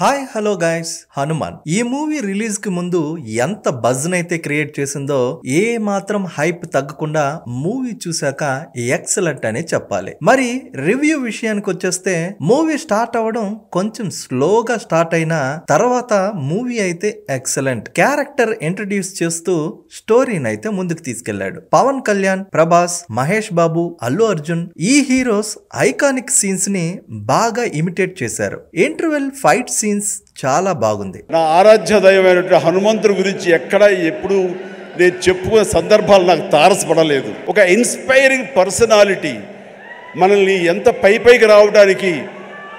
Hi hello guys Hanuman ఈ movie release కి ముందు ఎంత బజ్ నైతే క్రియేట్ చేసిందో ఏ మాత్రం హైప్ తగ్గకుండా మూవీ చూసాక ఎక్సలెంట్ అని చెప్పాలి. మరి రివ్యూ విషయానికి వచ్చేస్తే మూవీ స్టార్ట్ అవ్వడం కొంచెం స్లోగా స్టార్ట్ అయినా తర్వాత మూవీ అయితే ఎక్సలెంట్. క్యారెక్టర్ ఇంట్రడ్యూస్ చేస్తూ స్టోరీని అయితే ముందుకు తీసుకెళ్లాడు. పవన్ కళ్యాణ్, ప్రభాస్, మహేష్ బాబు, అల్లు అర్జున్ ఈ హీరోస్ ఐకానిక్ సీన్స్ ని బాగా ఇమిటేట్ చేశారు. ఇంటర్వెల్ ఫైట్ సీన్స్ చాలా బాగుంది. నా ఆరాధ్య దైవమైనటువంటి హనుమంతుడి గురించి ఎక్కడ ఎప్పుడు నేను చెప్పుకునే సందర్భాలు నాకు తారసపడలేదు. ఒక ఇన్స్పైరింగ్ పర్సనాలిటీ మనల్ని ఎంత పైకి రావడానికి,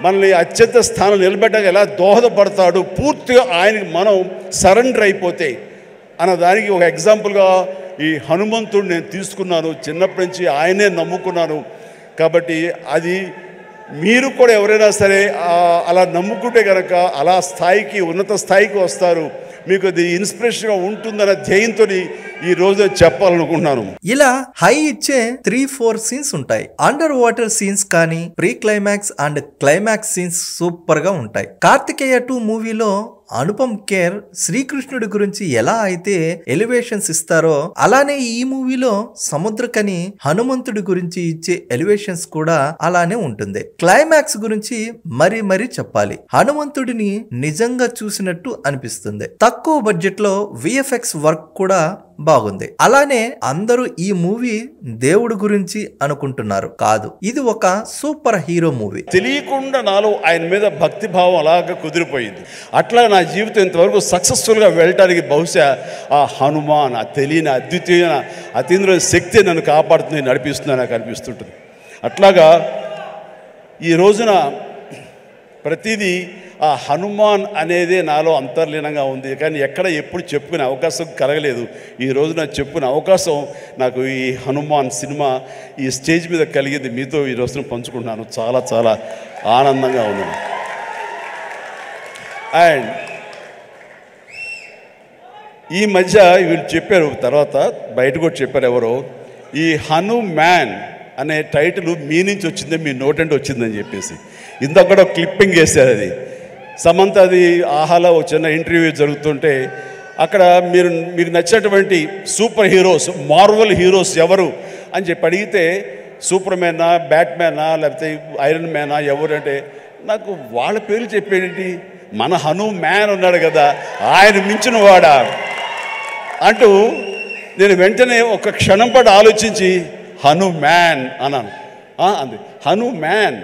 మనల్ని అత్యంత స్థానం నిలబెట్టడానికి ఎలా దోహదపడతాడు, పూర్తిగా ఆయనకి మనం సరెండర్ అయిపోతే అన్న దానికి ఒక ఎగ్జాంపుల్గా ఈ హనుమంతుడు నేను తీసుకున్నాను. చిన్నప్పటి నుంచి ఆయనే నమ్ముకున్నాను. కాబట్టి అది మీరు కూడా ఎవరైనా సరే అలా నమ్ముకుంటే కనుక అలా స్థాయికి, ఉన్నత స్థాయికి వస్తారు. మీకు అది ఇన్స్పిరేషన్గా ఉంటుందన్న ధ్యేయంతో ఈ రోజు చెప్పాలనుకుంటున్నాను. ఇలా హై ఇచ్చే 3-4 సీన్స్ ఉంటాయి. అండర్ వాటర్ సీన్స్ కానీ, pre climax and climax scenes super గా ఉంటాయి. కార్తికేయ 2 మూవీలో అనుపమ్ ఖేర్ శ్రీకృష్ణుడి గురించి ఎలా అయితే ఎలివేషన్స్ ఇస్తారో అలానే ఈ మూవీలో సముద్రకని హనుమంతుడి గురించి ఇచ్చే ఎలివేషన్స్ కూడా అలానే ఉంటుంది. క్లైమాక్స్ గురించి మరీ చెప్పాలి. హనుమంతుడిని నిజంగా చూసినట్టు అనిపిస్తుంది. తక్కువ బడ్జెట్ లో విఎఫ్ఎక్స్ వర్క్ కూడా బాగుంది. అలానే అందరూ ఈ మూవీ దేవుడి గురించి అనుకుంటున్నారు. కాదు, ఇది ఒక సూపర్ హీరో మూవీ. తెలియకుండా నాలో ఆయన మీద భక్తి భావం అలాగా కుదిరిపోయింది. అట్లా నా జీవితం ఇంతవరకు సక్సెస్ఫుల్గా వెళ్ళటానికి బహుశా ఆ హనుమాన్, ఆ తెలియని అద్వితీయమైన అతీంద్ర శక్తి నన్ను కాపాడుతుంది, నడిపిస్తుంది నాకు అనిపిస్తుంటుంది. అట్లాగా ఈ రోజున ప్రతిదీ ఆ హనుమాన్ అనేదే నాలో అంతర్లీనంగా ఉంది. కానీ ఎక్కడ ఎప్పుడు చెప్పుకునే అవకాశం కలగలేదు. ఈ రోజున చెప్పుకునే అవకాశం నాకు ఈ హనుమాన్ సినిమా ఈ స్టేజ్ మీద కలిగింది. మీతో ఈ రోజున పంచుకుంటున్నాను. చాలా చాలా ఆనందంగా ఉంది. అండ్ ఈ మధ్య వీళ్ళు చెప్పారు, తర్వాత బయట కూడా చెప్పారు ఎవరో, ఈ హనుమాన్ అనే టైటిల్ మీ నుంచి వచ్చిందే, మీ నోటంటే వచ్చిందని చెప్పేసి ఇంత కూడా క్లిప్పింగ్ వేశారు. అది సమంత, అది ఆహాలో చిన్న ఇంటర్వ్యూ జరుగుతుంటే అక్కడ మీకు నచ్చినటువంటి సూపర్ హీరోస్, మార్వల్ హీరోస్ ఎవరు అని చెప్పి అడిగితే సూపర్ మ్యానా, బ్యాట్మ్యానా, లేకపోతే ఐరన్ మ్యానా ఎవరు అంటే నాకు వాళ్ళ పేర్లు చెప్పేటి, మన హనుమాన్ ఉన్నాడు కదా, ఆయన మించిన వాడా అంటూ నేను వెంటనే ఒక క్షణం పాటు ఆలోచించి హనుమాన్ అన్నాను. అంది హనుమాన్,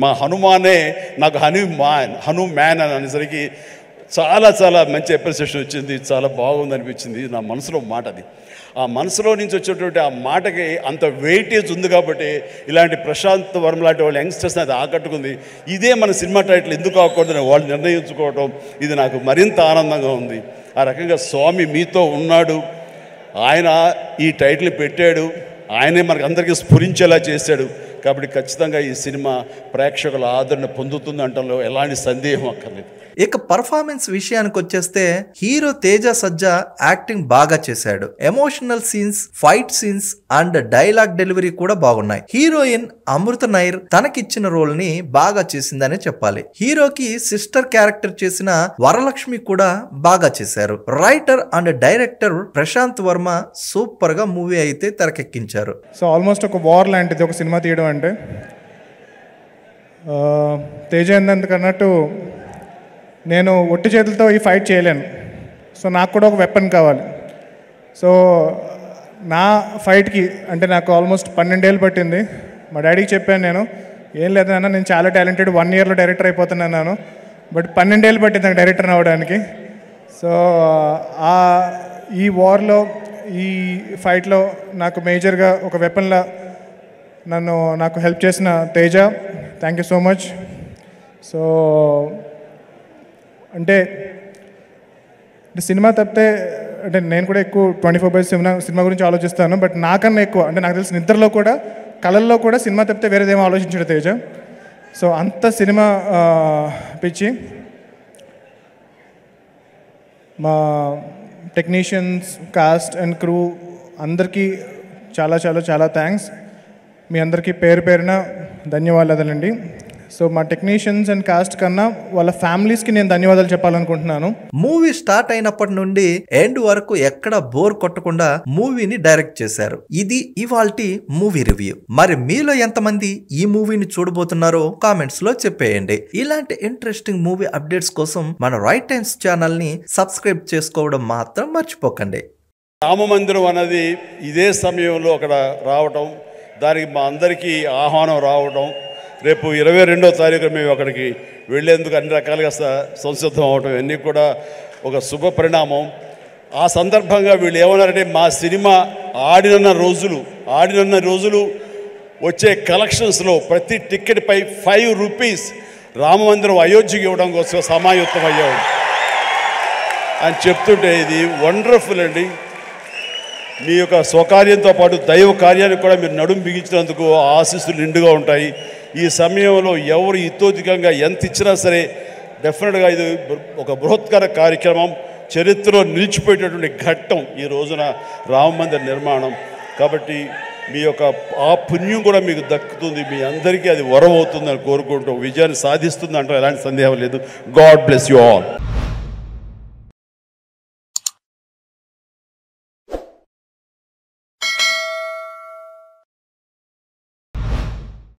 మా హనుమానే నాకు హనుమాన్ అని అనేసరికి చాలా చాలా మంచి అప్రిసియేషన్ వచ్చింది. చాలా బాగుంది అనిపించింది. నా మనసులో మాట అది. ఆ మనసులో నుంచి వచ్చేటువంటి ఆ మాటకి అంత వెయిటేజ్ ఉంది కాబట్టి ఇలాంటి ప్రశాంత్ వర్మ లాంటి వాళ్ళు యంగ్స్టర్స్ని అది ఆకట్టుకుంది. ఇదే మన సినిమా టైటిల్ ఎందుకు అవ్వకూడదని వాళ్ళు నిర్ణయించుకోవటం ఇది నాకు మరింత ఆనందంగా ఉంది. ఆ రకంగా స్వామి మీతో ఉన్నాడు, ఆయన ఈ టైటిల్ పెట్టాడు, ఆయనే మనకు అందరికీ స్ఫురించేలా చేశాడు. కాబట్టి ఖచ్చితంగా ఈ సినిమా ప్రేక్షకుల ఆదరణ పొందుతుంది అంటంలో ఎలాంటి సందేహం అక్కర్లేదు. ఇక పర్ఫార్మెన్స్ విషయానికి వచ్చేస్తే హీరో తేజ సజ్జా యాక్టింగ్ బాగా చేశాడు. Emotional scenes, fight scenes and dialogue delivery కూడా బాగున్నాయి. హీరోయిన్ అమృత నైర్ తనకిచ్చిన రోల్ ని బాగా చేసిందనే చెప్పాలి. హీరోకి సిస్టర్ క్యారెక్టర్ చేసిన వరలక్ష్మి కూడా బాగా చేశారు. Writer and director Prashanth Varma super గా మూవీ అయితే తెరకెక్కించారు. సో ఆల్మోస్ట్ ఒక వార్ లాంటిది ఒక సినిమా తీయడం అంటే. తేజ ఎందుకన్నట్టు నేను ఒట్టి చేతులతో ఈ ఫైట్ చేయలేను. సో నాకు కూడా ఒక వెపన్ కావాలి. సో నా ఫైట్కి అంటే నాకు ఆల్మోస్ట్ 12 ఏళ్ళు పట్టింది. మా డాడీకి చెప్పాను, నేను ఏం లేదన్నా, నేను చాలా టాలెంటెడ్, 1 ఇయర్లో డైరెక్టర్ అయిపోతున్నాను. బట్ 12 ఏళ్ళు పట్టింది నాకు డైరెక్టర్ అవ్వడానికి. సో ఈ వార్లో, ఈ ఫైట్లో నాకు మేజర్గా ఒక వెపన్లా నాకు హెల్ప్ చేసిన Teja, thank you so much. So అంటే సినిమా తప్పితే అంటే నేను కూడా ఎక్కువ 24/7 సినిమా గురించి ఆలోచిస్తాను. బట్ నాకన్నా ఎక్కువ అంటే నాకు తెలిసి నిద్రలో కూడా, కళల్లో కూడా సినిమా తప్పితే వేరేదేమో ఆలోచించాడు తేజ. సో అంత సినిమా పిచ్చి. మా టెక్నీషియన్స్, కాస్ట్ అండ్ క్రూ అందరికీ చాలా చాలా చాలా థ్యాంక్స్. మీ అందరికీ పేరు పేరున ధన్యవాదాలండి. సో మా టెక్నీషియన్స్ అండ్ కాస్ట్ కన్నా వాళ్ళ ఫ్యామిలీస్కి నేను ధన్యవాదాలు చెప్పాలనుకుంటున్నాను. మూవీ స్టార్ట్ అయినప్పటి నుండి ఎండ్ వరకు ఎక్కడ బోర్ కొట్టకుండా మూవీని డైరెక్ట్ చేశారు. ఇది ఇవాల్టి మూవీ రివ్యూ. మరి మీలో ఎంతమంది ఈ మూవీని చూడబోతున్నారో కామెంట్స్ లో చెప్పేయండి. ఇలాంటి ఇంట్రెస్టింగ్ మూవీ అప్డేట్స్ కోసం మన రైట్ టైమ్స్ ఛానల్ ని సబ్స్క్రైబ్ చేసుకోవడం మాత్రం మర్చిపోకండి. రామమందిరం అన్నది ఇదే సమయంలో అక్కడ రావటం, దానికి మా అందరికీ ఆహ్వానం రావటం, రేపు 22వ తారీఖు మేము అక్కడికి వెళ్ళేందుకు అన్ని రకాలుగా సంసిద్ధం అవటం ఇవన్నీ కూడా ఒక శుభ పరిణామం. ఆ సందర్భంగా వీళ్ళు ఏమన్నారంటే మా సినిమా ఆడినన్న రోజులు వచ్చే కలెక్షన్స్లో ప్రతి టికెట్పై 5 రూపీస్ రామమందిరం అయోధ్యకి ఇవ్వడం కోసం సమాయుత్తం అయ్యాడు అని చెప్తుంటే ఇది వండర్ఫుల్ అండి. మీ యొక్క స్వకార్యంతో పాటు దైవ కార్యానికి కూడా మీరు నడుము బిగించినందుకు ఆశీస్సులు నిండుగా ఉంటాయి. ఈ సమయంలో ఎవరు ఇతోధికంగా ఎంత ఇచ్చినా సరే డెఫినెట్గా ఇది ఒక బృహత్కర కార్యక్రమం, చరిత్రలో నిలిచిపోయేటటువంటి ఘట్టం ఈ రోజున రామ మందిర నిర్మాణం. కాబట్టి మీ యొక్క ఆ పుణ్యం కూడా మీకు దక్కుతుంది, మీ అందరికీ అది వరం అవుతుందని కోరుకుంటూ విజయాన్ని సాధిస్తుంది అంటే ఎలాంటి సందేహం లేదు. God bless you all.